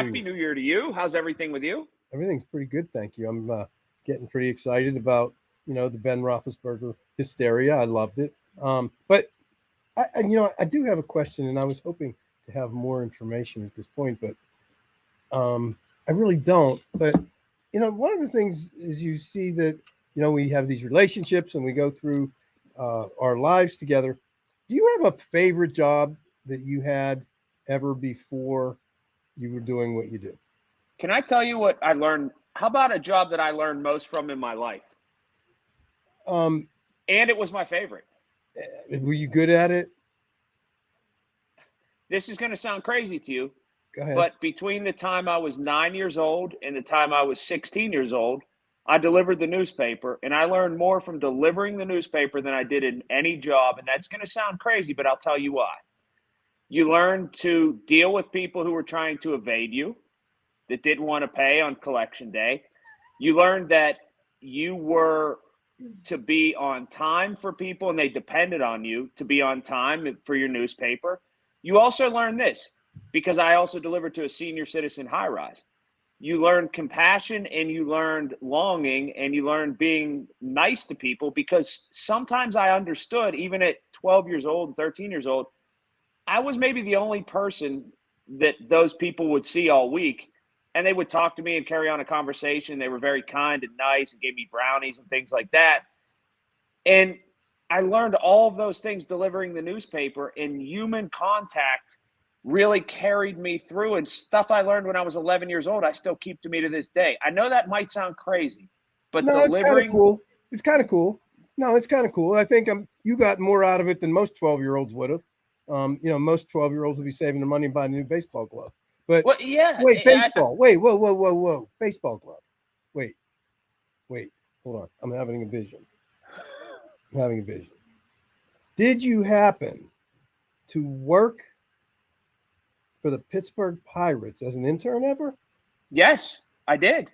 Happy New Year to you. How's everything with you? Everything's pretty good, thank you. I'm getting pretty excited about the Ben Roethlisberger hysteria. I loved it. But I do have a question, and I was hoping to have more information at this point, but I really don't. But one of the things is you see that we have these relationships and we go through our lives together. Do you have a favorite job that you had ever before you were doing what you do? Can I tell you what I learned? How about a job that I learned most from in my life? Um, And it was my favorite. were you good at it? This is going to sound crazy to you, Go ahead. but between the time I was 9 years old and the time I was 16 years old, I delivered the newspaper, and I learned more from delivering the newspaper than I did in any job. And that's going to sound crazy, but I'll tell you why. You learn to deal with people who were trying to evade you, that didn't want to pay on collection day. You learned that you were to be on time for people and they depended on you to be on time for your newspaper. You also learned this because I also delivered to a senior citizen high rise. You learned compassion and you learned longing and you learned being nice to people because sometimes I understood, even at 12 years old and 13 years old, I was maybe the only person that those people would see all week. And they would talk to me and carry on a conversation. They were very kind and nice and gave me brownies and things like that. And I learned all of those things delivering the newspaper, and human contact really carried me through. And stuff I learned when I was 11 years old, I still keep to me to this day. I know that might sound crazy, but No, it's kind of delivering, cool. It's kind of cool. No, it's kind of cool. I think you got more out of it than most 12-year-olds would have. Most 12-year-olds would be saving their money and buying a new baseball glove. But well, yeah, wait, baseball. Wait, whoa, whoa, whoa, whoa. Baseball glove. Wait, wait. Hold on. I'm having a vision. I'm having a vision. Did you happen to work for the Pittsburgh Pirates as an intern ever? yes, I did.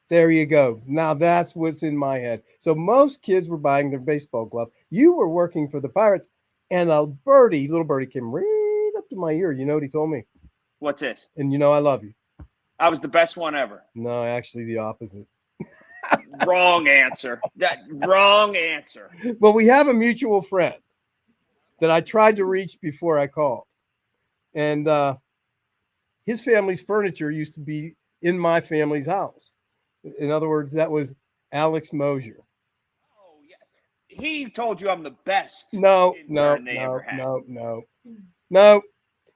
There you go. Now that's what's in my head. So most kids were buying their baseball glove. You were working for the Pirates, and little birdie came right up to my ear. You know what he told me? What's this? And I love you. I was the best one ever. No, actually the opposite. Wrong answer. Wrong answer. Well, we have a mutual friend that I tried to reach before I called. And his family's furniture used to be in my family's house. In other words, that was Alex Mosier. Oh yeah, he told you I'm the best No, intern they ever had. no.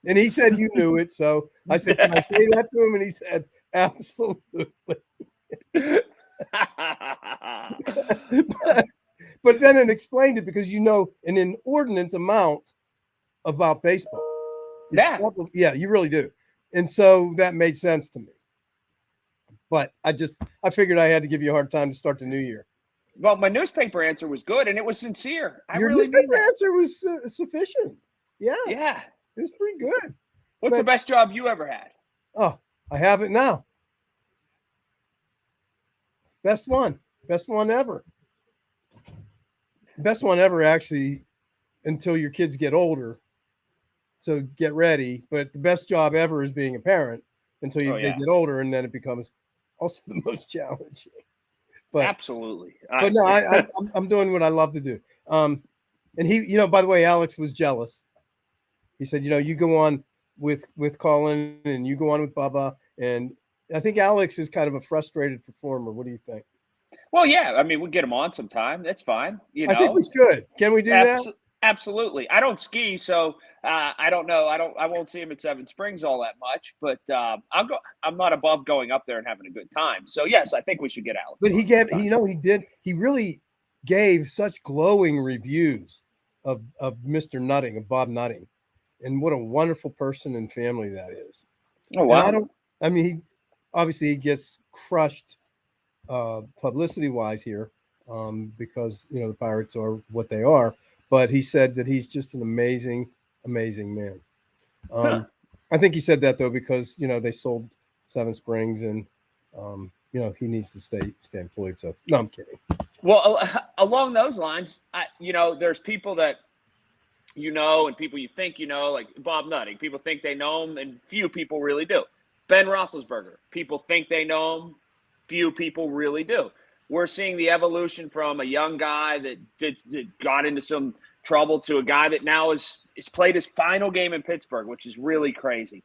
And he said you knew it. So I said, can I say that to him? And he said, absolutely. but then it explained it because an inordinate amount about baseball. Yeah. Yeah, you really do. And so that made sense to me. But I figured I had to give you a hard time to start the new year. Well, my newspaper answer was good and it was sincere. Your really mean newspaper that. answer was sufficient. Yeah. Yeah. It was pretty good. What's the best job you ever had? Oh, I have it now. Best one ever. Best one ever, actually, until your kids get older. So get ready. But the best job ever is being a parent until they get older, and then it becomes also the most challenging. But absolutely. But no, I'm doing what I love to do. And he, by the way, Alex was jealous. He said, you go on with Colin and you go on with Bubba, and I think Alex is kind of a frustrated performer. What do you think? Well, yeah. I mean, we'll get him on sometime. That's fine. I think we should. Can we do that? Absolutely. I don't ski, so I don't know. I won't see him at Seven Springs all that much, but I'll go. I'm not above going up there and having a good time. So yes, I think we should get Alex. But he really gave such glowing reviews of Mr. Nutting, of Bob Nutting, and what a wonderful person and family that is. Oh wow! He gets crushed publicity wise here because the Pirates are what they are. But he said that he's just an amazing, amazing man. I think he said that though because they sold Seven Springs and he needs to stay employed. So no, I'm kidding. Well, along those lines, there's people that and people you think like Bob Nutting. People think they know him, and few people really do. Ben Roethlisberger. People think they know him. Few people really do. We're seeing the evolution from a young guy that got into some trouble to a guy that now is played his final game in Pittsburgh, which is really crazy.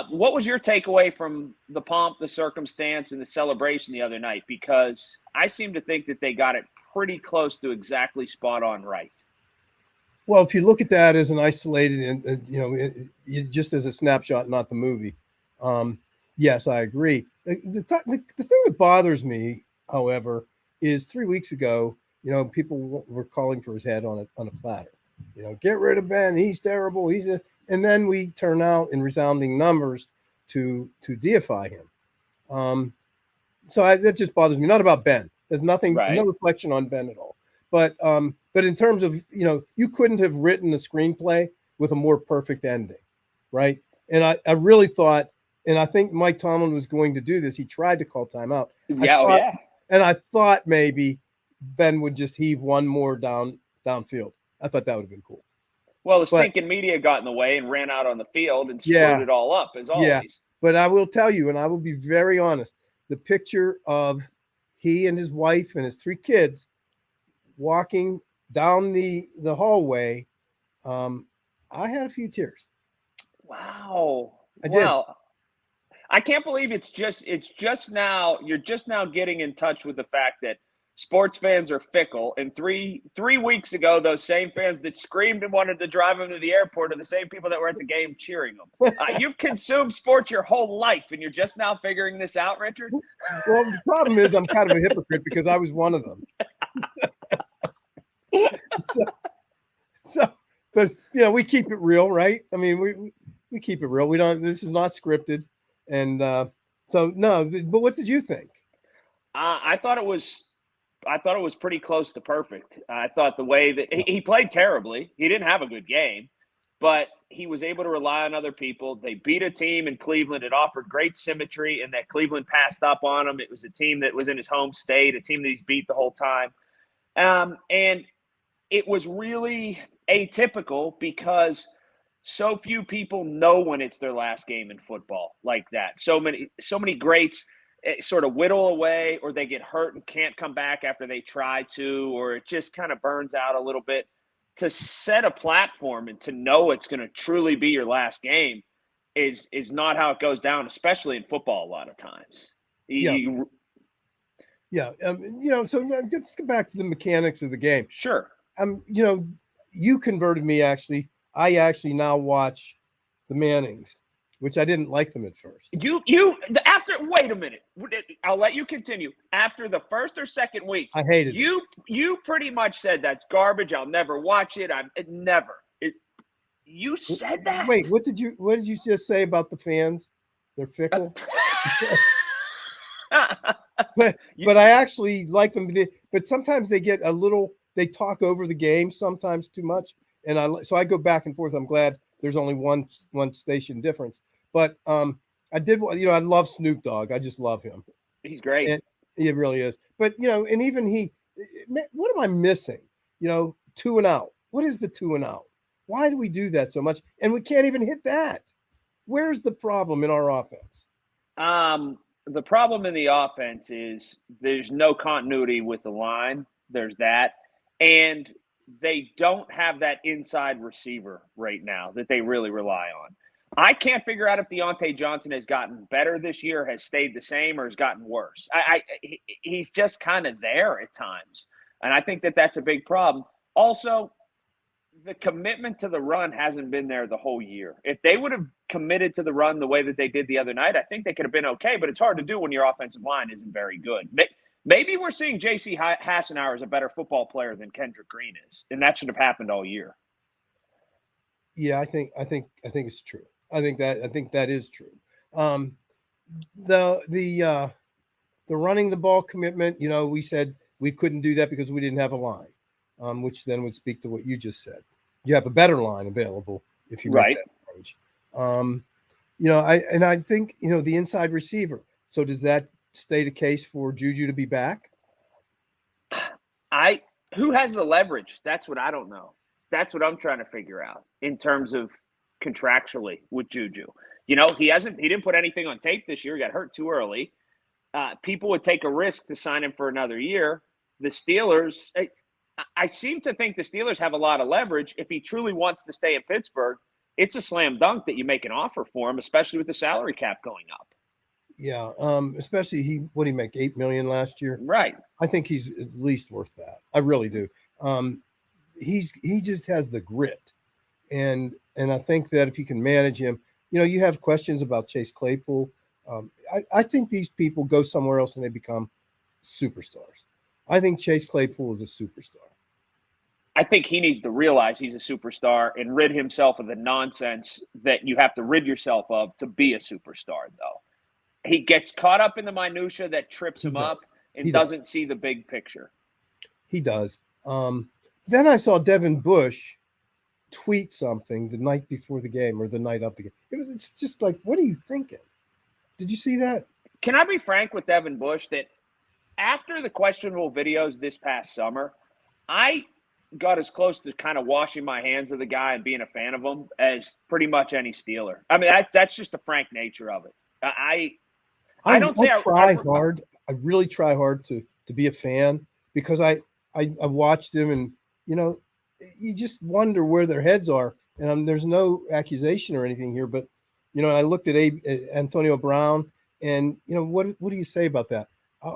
What was your takeaway from the pomp, the circumstance, and the celebration the other night? Because I seem to think that they got it pretty close to exactly spot on right. Well, if you look at that as an isolated, and just as a snapshot, not the movie, yes, I agree. The thing that bothers me, however, is 3 weeks ago, people were calling for his head on a platter. Get rid of Ben. He's terrible. And then we turn out in resounding numbers to deify him. That just bothers me. Not about Ben. There's nothing, Right. no reflection on Ben at all. But in terms of, you couldn't have written a screenplay with a more perfect ending, right? And I really thought, and I think Mike Tomlin was going to do this. He tried to call timeout. Yeah. And I thought maybe Ben would just heave one more downfield. I thought that would have been cool. Well, the stinking media got in the way and ran out on the field and screwed Yeah, it all up, as always. yeah. But I will tell you, and I will be very honest, the picture of he and his wife and his 3 kids walking down the hallway, I had a few tears. Wow. I did. I can't believe it's just now you're just now getting in touch with the fact that sports fans are fickle. And three weeks ago, those same fans that screamed and wanted to drive him to the airport are the same people that were at the game cheering them. You've consumed sports your whole life, and you're just now figuring this out, Richard? Well, the problem is I'm kind of a hypocrite because I was one of them. But we keep it real, right? I mean, we keep it real. We don't. This is not scripted, and so no. But what did you think? I thought it was pretty close to perfect. I thought the way that he played terribly. He didn't have a good game, but he was able to rely on other people. They beat a team in Cleveland. It offered great symmetry, and that Cleveland passed up on him. It was a team that was in his home state, a team that he's beat the whole time. And it was really atypical because so few people know when it's their last game in football like that. So many greats sort of whittle away, or they get hurt and can't come back after they try to, or it just kind of burns out a little bit. To set a platform and to know it's going to truly be your last game is not how it goes down, especially in football a lot of times. Yeah. So let's get back to the mechanics of the game. Sure. You converted me, actually. I actually now watch the Mannings, which I didn't like them at first. Wait a minute. I'll let you continue. After the first or second week, I hated it. You pretty much said that's garbage. I'll never watch it. You said that. Wait, what did you just say about the fans? They're fickle. but I actually like them. But sometimes they get they talk over the game sometimes too much, and so I go back and forth. I'm glad there's only one station difference. But I did, I love Snoop Dogg. I just love him. He's great. And he really is. But and even what am I missing? 2 and out. What is the 2 and out? Why do we do that so much? And we can't even hit that. Where's the problem in our offense? The problem in the offense is there's no continuity with the line. There's that. And they don't have that inside receiver right now that they really rely on. I can't figure out if Deontay Johnson has gotten better this year, has stayed the same, or has gotten worse. He's just kind of there at times. And I think that that's a big problem. Also, the commitment to the run hasn't been there the whole year. If they would have committed to the run the way that they did the other night, I think they could have been okay, but it's hard to do when your offensive line isn't very good. Maybe we're seeing J.C. Hassenauer as a better football player than Kendrick Green is, and that should have happened all year. Yeah, I think it's true. I think that is true. The running the ball commitment, we said we couldn't do that because we didn't have a line, which then would speak to what you just said. You have a better line available if you make that approach. I think the inside receiver. So does that stay the case for Juju to be back? Who has the leverage? That's what I don't know. That's what I'm trying to figure out in terms of contractually with Juju. He didn't put anything on tape this year. He got hurt too early. People would take a risk to sign him for another year. The Steelers, I seem to think the Steelers have a lot of leverage. If he truly wants to stay in Pittsburgh, it's a slam dunk that you make an offer for him, especially with the salary cap going up. Yeah, especially what he make $8 million last year. Right. I think he's at least worth that. I really do. He just has the grit, and I think that if you can manage him, you have questions about Chase Claypool. I think these people go somewhere else and they become superstars. I think Chase Claypool is a superstar. I think he needs to realize he's a superstar and rid himself of the nonsense that you have to rid yourself of to be a superstar, though. He gets caught up in the minutia that trips him up and doesn't see the big picture. He does. Then I saw Devin Bush tweet something the night before the game or the night of the game. It's just like, what are you thinking? Did you see that? Can I be frank with Devin Bush that after the questionable videos this past summer, I got as close to kind of washing my hands of the guy and being a fan of him as pretty much any Steeler. I mean, that's just the frank nature of it. I don't say I try hard. I really try hard to be a fan because I watched him and you just wonder where their heads are. And there's no accusation or anything here, but I looked at Antonio Brown, and what do you say about that?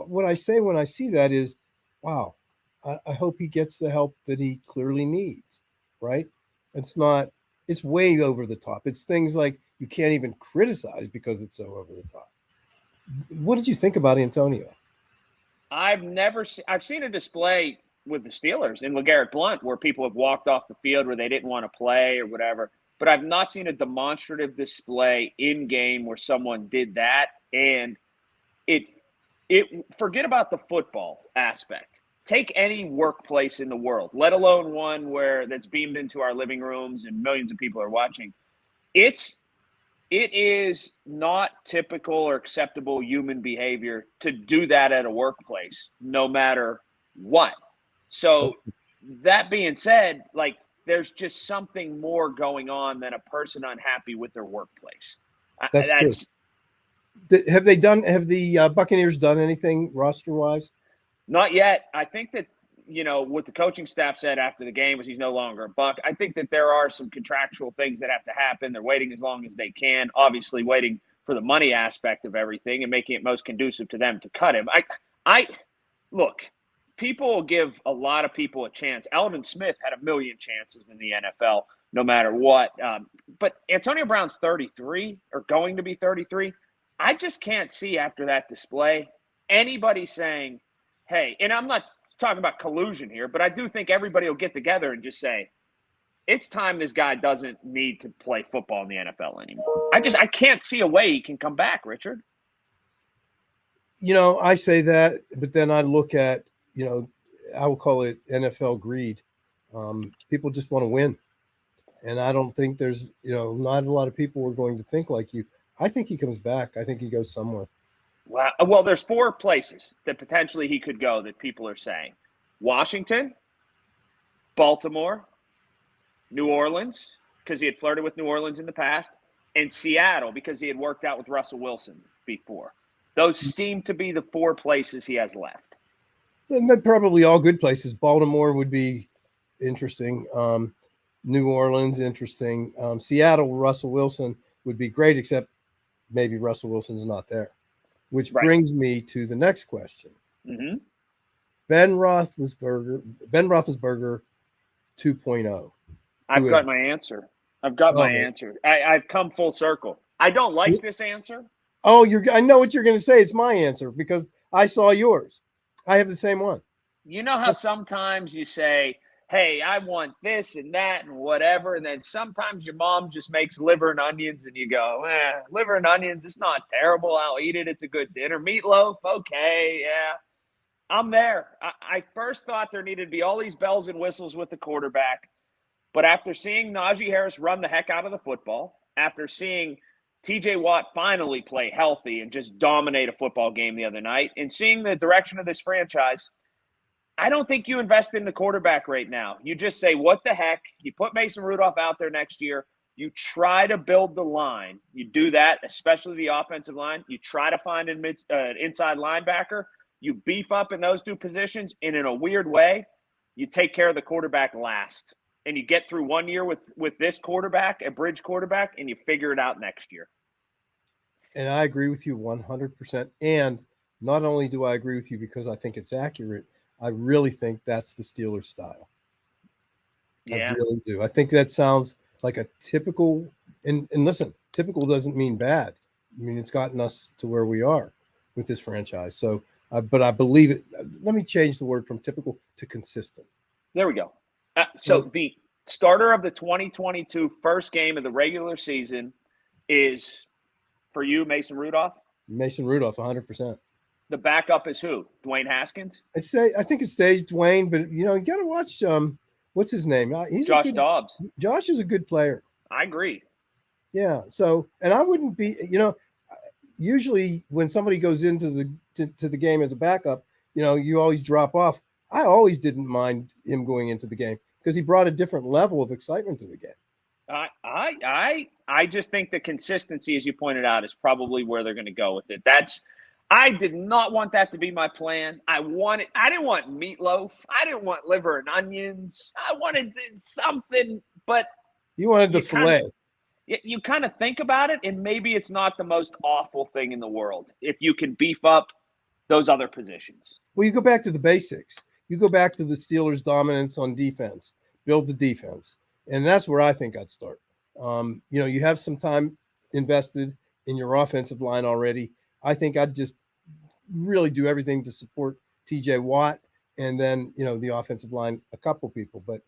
What I say when I see that is, wow, I hope he gets the help that he clearly needs. Right? It's way over the top. It's things like you can't even criticize because it's so over the top. What did you think about Antonio? I've seen a display with the Steelers in LeGarrette Blount where people have walked off the field where they didn't want to play or whatever. But I've not seen a demonstrative display in game where someone did that. And forget about the football aspect. Take any workplace in the world, let alone one that's beamed into our living rooms and millions of people are watching. It is not typical or acceptable human behavior to do that at a workplace, no matter what. So that being said, there's just something more going on than a person unhappy with their workplace. That's true. Have the Buccaneers done anything roster-wise? Not yet. I think that, what the coaching staff said after the game was he's no longer a Buck. I think that there are some contractual things that have to happen. They're waiting as long as they can, obviously waiting for the money aspect of everything and making it most conducive to them to cut him. Look, people will give a lot of people a chance. Alvin Smith had a million chances in the NFL, no matter what. But Antonio Brown's 33 or going to be 33. I just can't see after that display anybody saying, hey, and I'm not talking about collusion here, but I do think everybody will get together and just say, it's time this guy doesn't need to play football in the NFL anymore. I can't see a way he can come back, Richard. I say that, but then I look at, I will call it NFL greed. People just want to win. And I don't think there's, not a lot of people are going to think like you. I think he comes back. I think he goes somewhere. Wow. Well, there's 4 places that potentially he could go that people are saying. Washington, Baltimore, New Orleans, because he had flirted with New Orleans in the past, and Seattle, because he had worked out with Russell Wilson before. Those seem to be the 4 places he has left. And they're probably all good places. Baltimore would be interesting. New Orleans, interesting. Seattle, Russell Wilson would be great, except maybe Russell Wilson's not there. Which brings me to the next question. Mm-hmm. Ben Roethlisberger 2.0. I've got my answer. I've come full circle. I don't like this answer. Oh, I know what you're going to say. It's my answer because I saw yours. I have the same one. You know how sometimes you say, hey, I want this and that and whatever. And then sometimes your mom just makes liver and onions and you go, liver and onions, it's not terrible. I'll eat it. It's a good dinner. Meatloaf, okay, yeah. I'm there. I first thought there needed to be all these bells and whistles with the quarterback. But after seeing Najee Harris run the heck out of the football, after seeing TJ Watt finally play healthy and just dominate a football game the other night, and seeing the direction of this franchise, I don't think you invest in the quarterback right now. You just say, what the heck? You put Mason Rudolph out there next year. You try to build the line. You do that, especially the offensive line. You try to find an inside linebacker. You beef up in those two positions, and in a weird way, you take care of the quarterback last. And you get through 1 year with this quarterback, a bridge quarterback, and you figure it out next year. And I agree with you 100%. And not only do I agree with you because I think it's accurate, I really think that's the Steelers style. Yeah. I really do. I think that sounds like a typical, and listen, typical doesn't mean bad. I mean, it's gotten us to where we are with this franchise. So, but I believe it. Let me change the word from typical to consistent. There we go. So the starter of the 2022 first game of the regular season is, for you, Mason Rudolph? Mason Rudolph, 100%. The backup is who? Dwayne Haskins? I think it stays Dwayne, but you got to watch what's his name? He's Josh Dobbs. Josh is a good player. I agree. Yeah. So, and I wouldn't be, usually when somebody goes into the game as a backup, you always drop off. I always didn't mind him going into the game because he brought a different level of excitement to the game. I just think the consistency, as you pointed out, is probably where they're going to go with it. I did not want that to be my plan. I didn't want meatloaf. I didn't want liver and onions. I wanted something, but you wanted the filet. You kind of think about it, and maybe it's not the most awful thing in the world if you can beef up those other positions. Well, you go back to the basics. You go back to the Steelers' dominance on defense, build the defense. And that's where I think I'd start. You have some time invested in your offensive line already. I think I'd just really do everything to support TJ Watt and then, the offensive line, a couple people. But,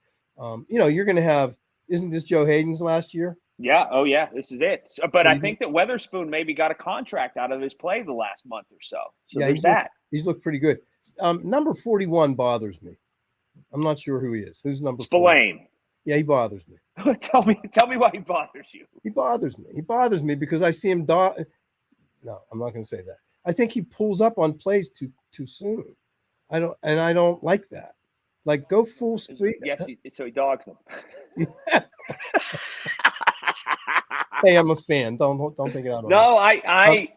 you're going to have, isn't this Joe Hayden's last year? Yeah. Oh, yeah. This is it. But I think that Weatherspoon maybe got a contract out of his play the last month or so. So yeah, he's looked pretty good. Number 41 bothers me. I'm not sure who he is. Who's number Spillane? 41? Yeah, he bothers me. Tell me why he bothers you. He bothers me. He bothers me because I see him. No, I'm not going to say that. I think he pulls up on plays too soon. I don't like that. Like, go full speed. Yes, so he dogs them. Hey, I'm a fan. Don't take it out on me.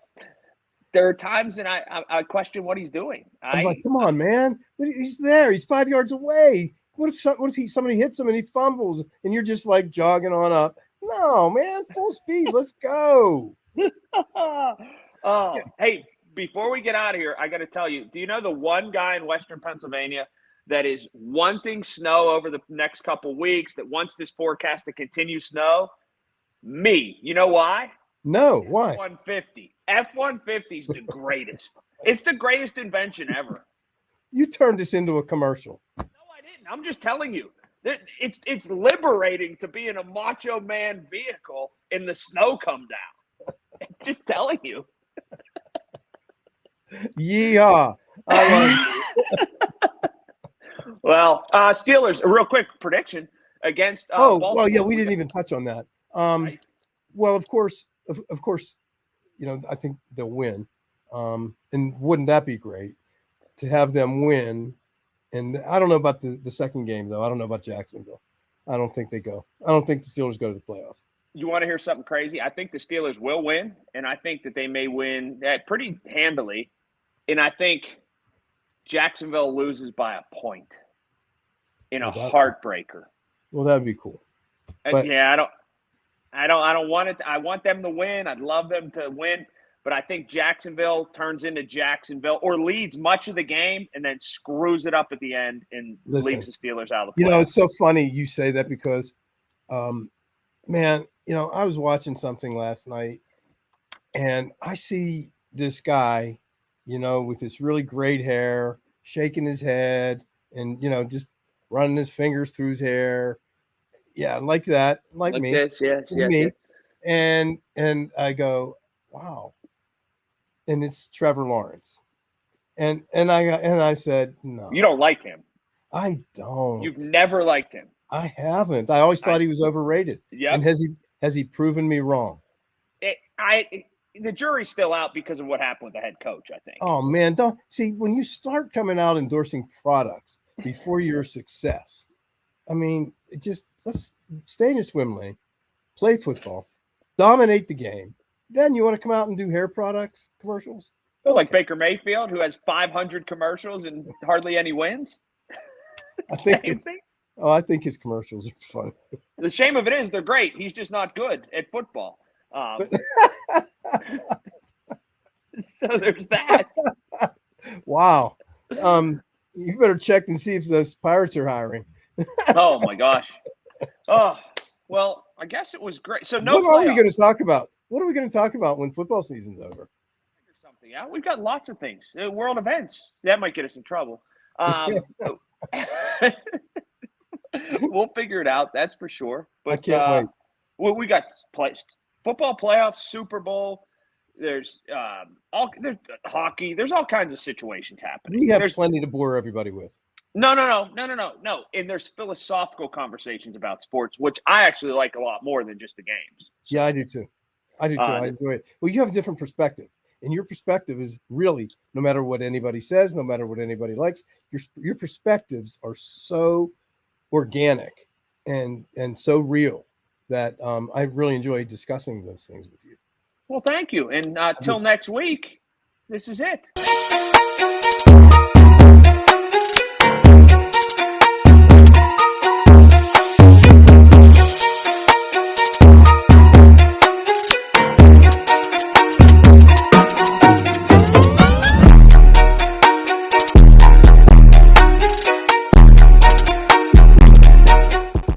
There are times that I question what he's doing. I'm like, come on, man. He's there. He's 5 yards away. What if somebody hits him and he fumbles and you're just like jogging on up? No, man, full speed. Let's go. Hey, before we get out of here, I got to tell you, do you know the one guy in Western Pennsylvania that is wanting snow over the next couple weeks, that wants this forecast to continue snow? Me. You know why? No, why? F-150. F-150 is the greatest. It's the greatest invention ever. You turned this into a commercial. No, I didn't. I'm just telling you. It's liberating to be in a Macho Man vehicle and the snow come down. Just telling you. Yeehaw. Well, Steelers, a real quick prediction against Baltimore. Well, yeah, we didn't even touch on that. Right. Well, of course, I think they'll win. And wouldn't that be great to have them win? And I don't know about the second game, though. I don't know about Jacksonville. I don't think they go. I don't think the Steelers go to the playoffs. You want to hear something crazy? I think the Steelers will win, and I think that they may win pretty handily. And I think Jacksonville loses by a point in a heartbreaker. Well, that'd be cool. But, yeah, I don't want it. I want them to win. I'd love them to win. But I think Jacksonville turns into Jacksonville or leads much of the game and then screws it up at the end and leaves the Steelers out of the playoffs. It's so funny you say that because, man, I was watching something last night and I see this guy, with this really great hair, shaking his head and, just running his fingers through his hair. Yeah, like that, like me. This, yes, me. Yes. And I go, wow. And it's Trevor Lawrence. And I said, no. You don't like him. I don't. You've never liked him. I haven't. I always thought he was overrated. Yeah. And has he proven me wrong? The jury's still out because of what happened with the head coach, I think. Oh man, don't see when you start coming out endorsing products before you're a success. I mean, let's stay in your swim lane. play football, dominate the game. Then you want to come out and do hair products commercials? Well, like Okay. Baker Mayfield, who has 500 commercials and hardly any wins. I think Same thing. I think his commercials are fun. The shame of it is they're great. He's just not good at football. But So there's that. wow. You better check and see if those Pirates are hiring. Oh my gosh. Oh, well, I guess it was great. So no What are we going playoffs. to talk about? What are we going to talk about when football season's over? Figure something out. We've got lots of things. World events. That might get us in trouble. We'll figure it out. That's for sure. I But can't wait. we got football playoffs, Super Bowl. There's there's hockey. There's all kinds of situations happening. We have There's plenty to bore everybody with. no. And there's philosophical conversations about sports, which I actually like a lot more than just the games. Yeah, I do too. I enjoy it. Well, you have a different perspective, and your perspective is really, no matter what anybody says, no matter what anybody likes, your perspectives are so organic and so real that I really enjoy discussing those things with you. Well, thank you. And till next week, this is it.